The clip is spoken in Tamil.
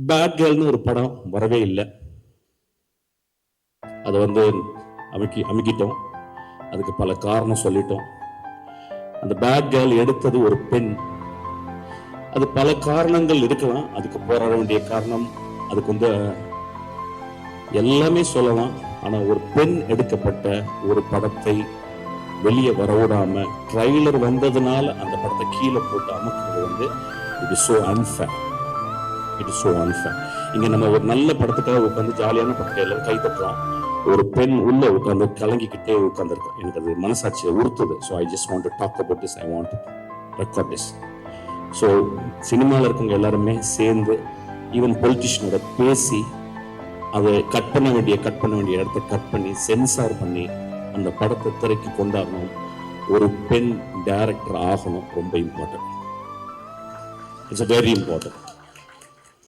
பேட் கேர்ள்னு ஒரு படம் வரவே இல்லை. அதை வந்து அமுக்கிட்டோம். அதுக்கு பல காரணம் சொல்லிட்டோம். அந்த பேட் கேர்ள் எடுத்தது ஒரு பெண். அது பல காரணங்கள் இருக்கலாம். அதுக்கு போராட வேண்டிய காரணம், அதுக்கு வந்து எல்லாமே சொல்லலாம். ஆனா ஒரு பெண் எடுக்கப்பட்ட ஒரு படத்தை வெளியே வரவிடாம ட்ரைலர் வந்ததுனால அந்த படத்தை கீழே போட்டு அமுக்கிறது வந்து it is so unfair. It is so unfair. இங்க நம்ம ஒரு நல்ல படத்துக்காக உட்காந்து ஜாலியான படத்துக்கு எல்லாரும் கை தட்டுறோம். ஒரு பெண் உள்ள உட்காந்து கலங்கிக்கிட்டே உட்காந்துருக்கேன். எனக்கு அது மனசாட்சியை உறுத்துது. So I just want to talk about this. I want to record this. So சினிமாவில் இருக்கவங்க எல்லாருமே சேர்ந்து ஈவன் பொலிட்டிஷியனோட பேசி அதை கட் பண்ண வேண்டிய இடத்த கட் பண்ணி சென்சார் பண்ணி அந்த படத்தை திரைக்கு கொண்டாடணும். ஒரு பெண் டைரக்டர் ஆகணும். ரொம்ப இம்பார்ட்டன்ட். It's very important.